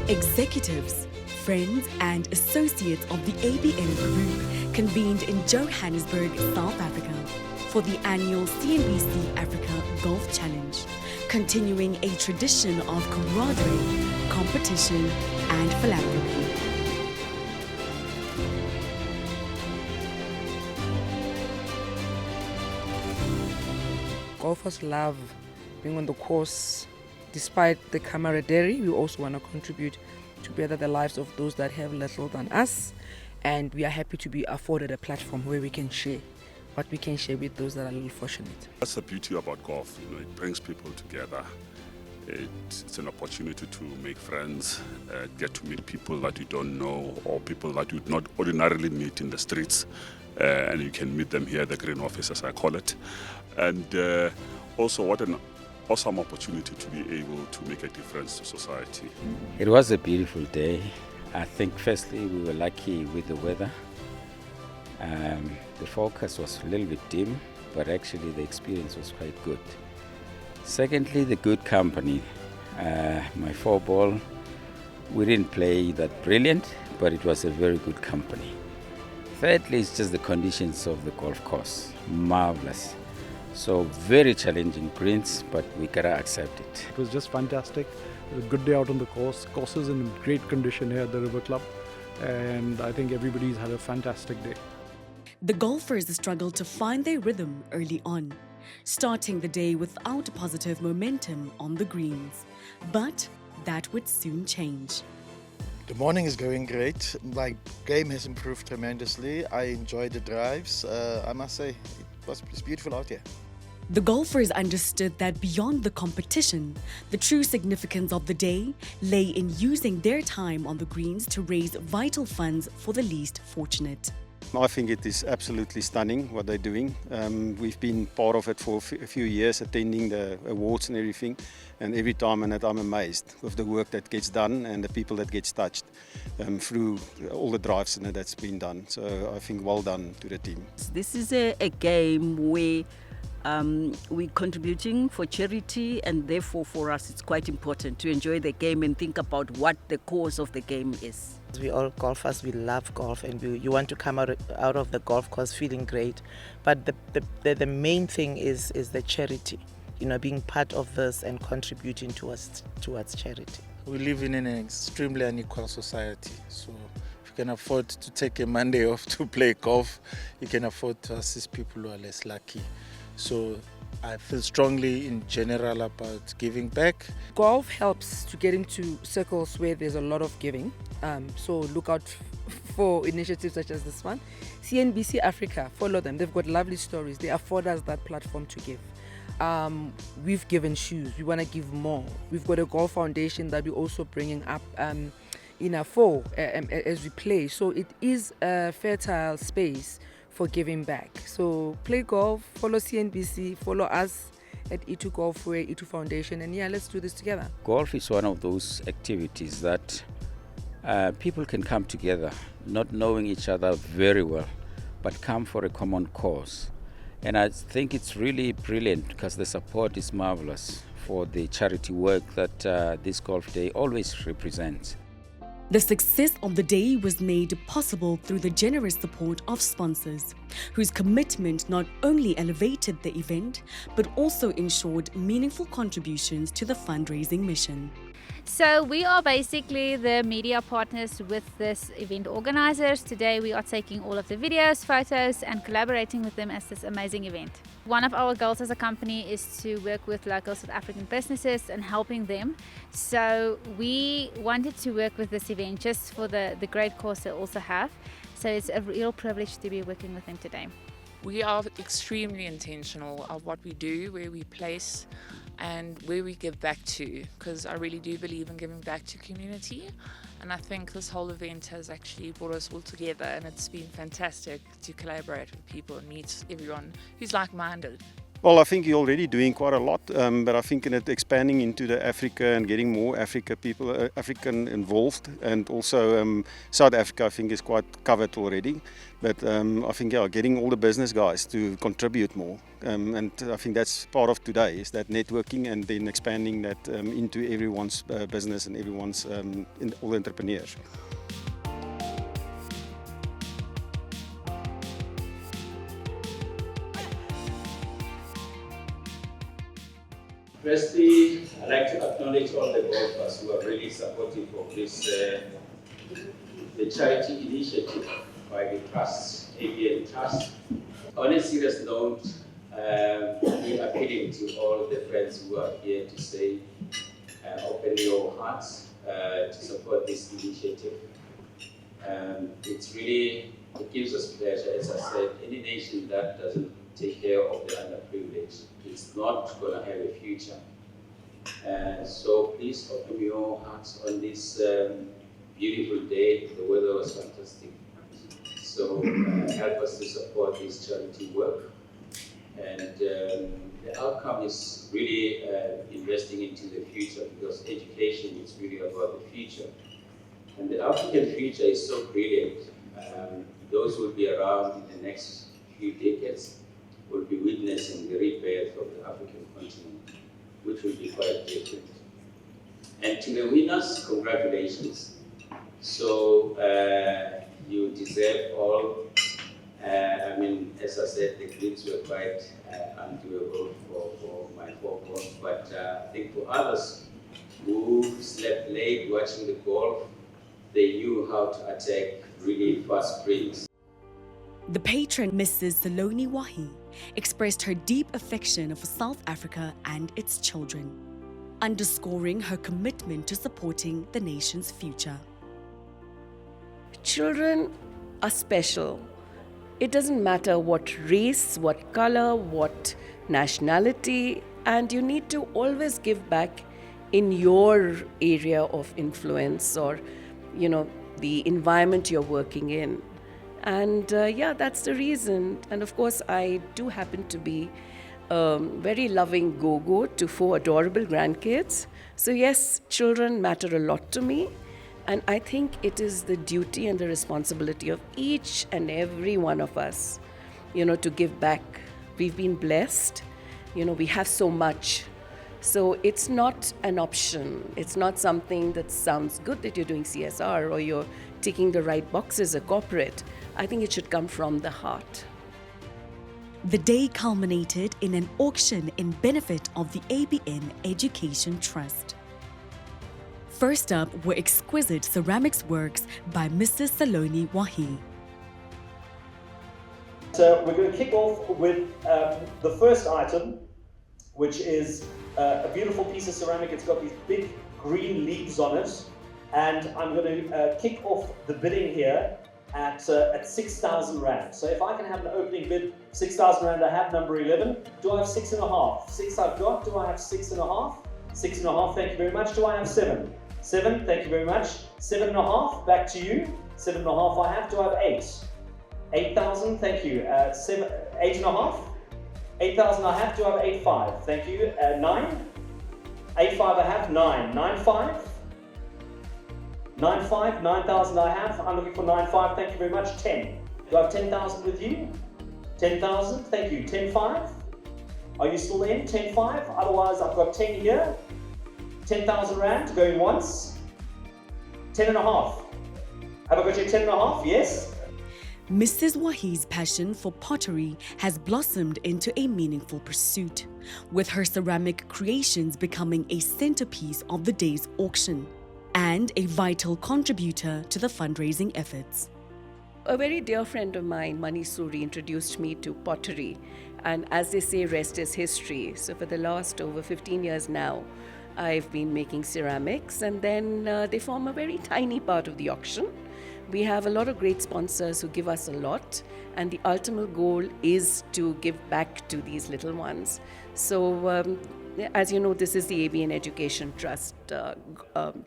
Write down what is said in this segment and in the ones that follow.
Executives, friends and associates of the ABN Group convened in Johannesburg, South Africa for the annual CNBC Africa Golf Challenge, continuing a tradition of camaraderie, competition and philanthropy. Golfers love being on the course. Despite the camaraderie, we also want to contribute to better the lives of those that have little than us, and we are happy to be afforded a platform where we can share what we can share with those that are a little fortunate. That's the beauty about golf. It brings people together. It's an opportunity to make friends, get to meet people that you don't know or people that you would not ordinarily meet in the streets, and you can meet them here at the Green Office, as I call it. And also, what an awesome opportunity to be able to make a difference to society. It was a beautiful day. I think firstly we were lucky with the weather. The forecast was a little bit dim, but actually the experience was quite good. Secondly, the good company. My 4-ball, we didn't play that brilliant, but it was a very good company. Thirdly, it's just the conditions of the golf course. Marvelous. So very challenging greens, but we gotta accept it. It was just fantastic. It was a good day out on the course. Course is in great condition here at the River Club, and I think everybody's had a fantastic day. The golfers struggled to find their rhythm early on, starting the day without positive momentum on the greens. But that would soon change. The morning is going great. My game has improved tremendously. I enjoy the drives. I must say, it's beautiful out here. The golfers understood that beyond the competition, the true significance of the day lay in using their time on the greens to raise vital funds for the least fortunate. I think it is absolutely stunning what they're doing. We've been part of it for a few years, attending the awards and everything, and every time I'm amazed with the work that gets done and the people that gets touched through all the drives that's been done. So I think well done to the team. This is a game where we're contributing for charity, and therefore for us it's quite important to enjoy the game and think about what the cause of the game is. We all golfers, we love golf, and you want to come out of the golf course feeling great. But the main thing is the charity, being part of this and contributing towards charity. We live in an extremely unequal society, so if you can afford to take a Monday off to play golf, you can afford to assist people who are less lucky. So I feel strongly in general about giving back. Golf helps to get into circles where there's a lot of giving. So look out for initiatives such as this one. CNBC Africa, follow them. They've got lovely stories. They afford us that platform to give. We've given shoes. We want to give more. We've got a golf foundation that we're also bringing up in our fall as we play. So it is a fertile space for giving back. So play golf, follow CNBC, follow us at E2 Golfway, E2 Foundation, and let's do this together. Golf is one of those activities that people can come together, not knowing each other very well, but come for a common cause. And I think it's really brilliant because the support is marvelous for the charity work that this golf day always represents. The success of the day was made possible through the generous support of sponsors, whose commitment not only elevated the event, but also ensured meaningful contributions to the fundraising mission. So we are basically the media partners with this event organizers. Today we are taking all of the videos, photos and collaborating with them as this amazing event. One of our goals as a company is to work with local South African businesses and helping them. So we wanted to work with this event just for the great cause they also have. So it's a real privilege to be working with them today. We are extremely intentional of what we do, where we place and where we give back to, because I really do believe in giving back to community, and I think this whole event has actually brought us all together, and it's been fantastic to collaborate with people and meet everyone who's like-minded. Well, I think you're already doing quite a lot, but I think in it expanding into the Africa and getting more African involved, and also South Africa I think is quite covered already. But I think getting all the business guys to contribute more, and I think that's part of today, is that networking and then expanding that into everyone's business and everyone's all entrepreneurs. Firstly, I'd like to acknowledge all the golfers who are really supportive of this the charity initiative by the Trust, ABN Trust. On a serious note, we're appealing to all the friends who are here to say, open your hearts to support this initiative. It gives us pleasure. As I said, any nation that doesn't take care of the underprivileged, it's not going to have a future. So please open your hearts on this beautiful day. The weather was fantastic. So help us to support this charity work. And the outcome is really investing into the future, because education is really about the future. And the African future is so brilliant. Those who will be around in the next few decades will be witnessing the rebirth of the African continent, which will be quite different. And to the winners, congratulations. So you deserve all. I mean, as I said, the greens were quite undoable for my forecourt, but I think for others who slept late watching the golf, they knew how to attack really fast greens. The patron, Mrs. Saloni Wahi, expressed her deep affection for South Africa and its children, underscoring her commitment to supporting the nation's future. Children are special. It doesn't matter what race, what color, what nationality, and you need to always give back in your area of influence, or the environment you're working in. And that's the reason. And of course, I do happen to be a very loving go-go to 4 adorable grandkids. So yes, children matter a lot to me. And I think it is the duty and the responsibility of each and every one of us, to give back. We've been blessed. We have so much. So it's not an option. It's not something that sounds good that you're doing CSR or you're ticking the right boxes, a corporate. I think it should come from the heart. The day culminated in an auction in benefit of the ABN Education Trust. First up were exquisite ceramics works by Mrs. Saloni Wahi. So we're going to kick off with the first item, which is a beautiful piece of ceramic. It's got these big green leaves on it, and I'm going to kick off the bidding here at 6,000 Rand. So if I can have an opening bid, 6,000 Rand, I have number 11. Do I have 6.5? 6 I've got. Do I have 6.5? 6.5, thank you very much. Do I have 7? 7, thank you very much. 7.5, back to you. 7.5 I have. Do I have 8? 8,000, thank you. 8.5? 8,000 I have. Do I have 8.5? Thank you. 9? 8.5 I have. 9. 9.5? 9.5, 9,000 I have. I'm looking for 9.5, thank you very much. 10. Do I have 10,000 with you? 10,000, thank you. 10.5? Are you still in? 10.5? Otherwise, I've got 10 here. 10,000 Rand, going once. 10.5. Have I got you 10.5? Yes? Mrs. Wahi's passion for pottery has blossomed into a meaningful pursuit, with her ceramic creations becoming a centerpiece of the day's auction and a vital contributor to the fundraising efforts. A very dear friend of mine, Mani Suri, introduced me to pottery. And as they say, rest is history. So for the last over 15 years now, I've been making ceramics, and then they form a very tiny part of the auction. We have a lot of great sponsors who give us a lot, and the ultimate goal is to give back to these little ones. So as you know, this is the ABN Education Trust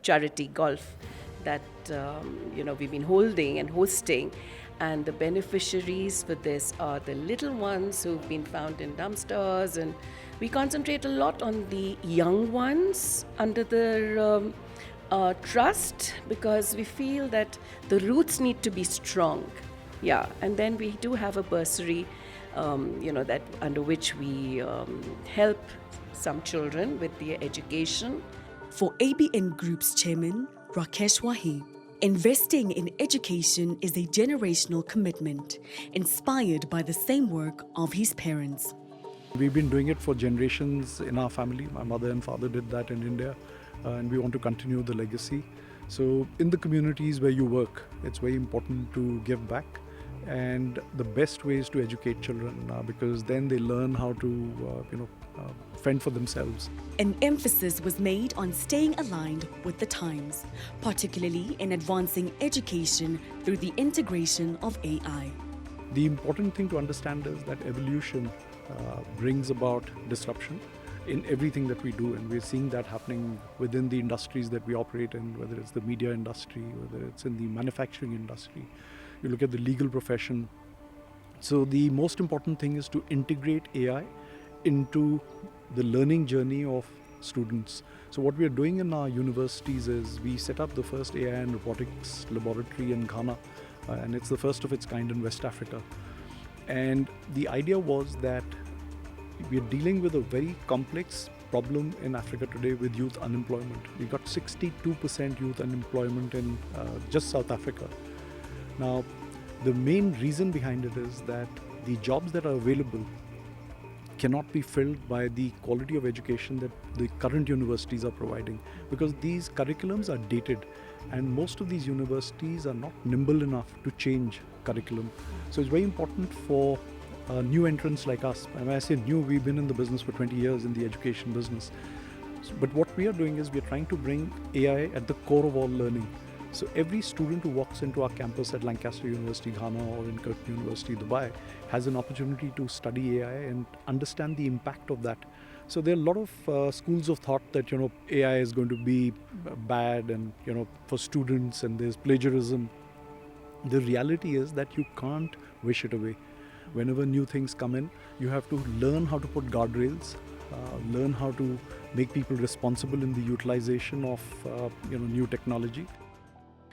charity golf that we've been holding and hosting, And the beneficiaries for this are the little ones who've been found in dumpsters, and we concentrate a lot on the young ones under the trust, because we feel that the roots need to be strong. Yeah, and then we do have a bursary, that under which we help some children with their education. For ABN Group's chairman, Rakesh Wahi, investing in education is a generational commitment, inspired by the same work of his parents. We've been doing it for generations in our family. My mother and father did that in India, and we want to continue the legacy. So in the communities where you work, it's very important to give back. And the best way is to educate children, because then they learn how to fend for themselves. An emphasis was made on staying aligned with the times, particularly in advancing education through the integration of AI. The important thing to understand is that evolution brings about disruption in everything that we do, and we're seeing that happening within the industries that we operate in, whether it's the media industry, whether it's in the manufacturing industry. You look at the legal profession. So the most important thing is to integrate AI into the learning journey of students. So what we are doing in our universities is we set up the first AI and robotics laboratory in Ghana, and it's the first of its kind in West Africa. And the idea was that we are dealing with a very complex problem in Africa today with youth unemployment. We've got 62% youth unemployment in just South Africa. Now, the main reason behind it is that the jobs that are available cannot be filled by the quality of education that the current universities are providing, because these curriculums are dated, and most of these universities are not nimble enough to change curriculum. So it's very important for new entrants like us. And when I say new, we've been in the business for 20 years in the education business. But what we are doing is we are trying to bring AI at the core of all learning. So every student who walks into our campus at Lancaster University, Ghana, or in Curtin University, Dubai, has an opportunity to study AI and understand the impact of that. So there are a lot of schools of thought that AI is going to be bad and for students, and there's plagiarism. The reality is that you can't wish it away. Whenever new things come in, you have to learn how to put guardrails, learn how to make people responsible in the utilization of new technology.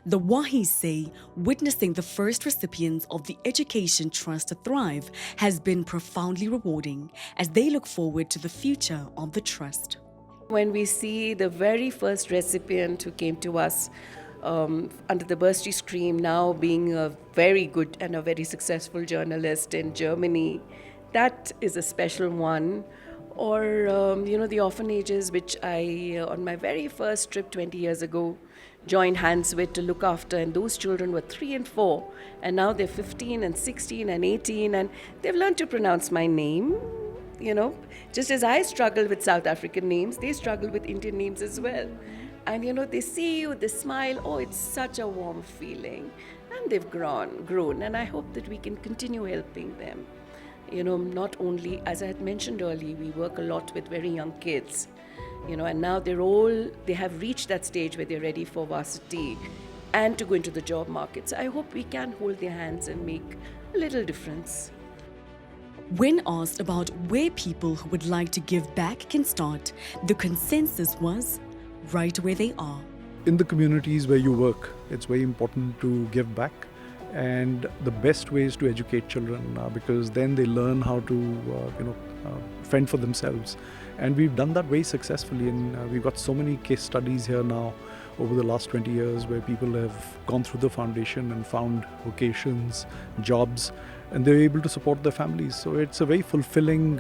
The Wahis say witnessing the first recipients of the Education Trust to thrive has been profoundly rewarding, as they look forward to the future of the trust. When we see the very first recipient who came to us under the bursary stream now being a very good and a very successful journalist in Germany, that is a special one. Or, the orphanages, which I, on my very first trip 20 years ago, joined hands with to look after, and those children were 3 and 4, and now they're 15 and 16 and 18, and they've learned to pronounce my name. Just as I struggle with South African names, they struggle with Indian names as well. And they see you, they smile. Oh, it's such a warm feeling, and they've grown, and I hope that we can continue helping them. Not only, as I had mentioned earlier, we work a lot with very young kids, and now they have reached that stage where they're ready for varsity and to go into the job market. So I hope we can hold their hands and make a little difference. When asked about where people who would like to give back can start, the consensus was right where they are. In the communities where you work, it's very important to give back. And the best way is to educate children, because then they learn how to fend for themselves. And we've done that very successfully, and we've got so many case studies here now over the last 20 years where people have gone through the foundation and found vocations, jobs, and they're able to support their families. So it's a very fulfilling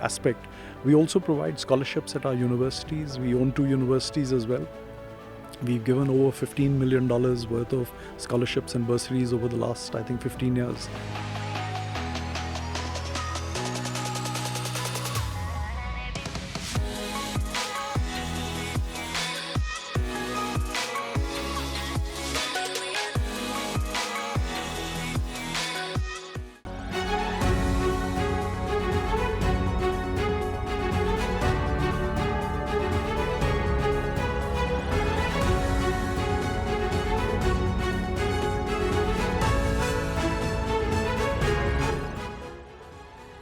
aspect. We also provide scholarships at our universities. We own 2 universities as well. We've given over $15 million worth of scholarships and bursaries over the last, 15 years.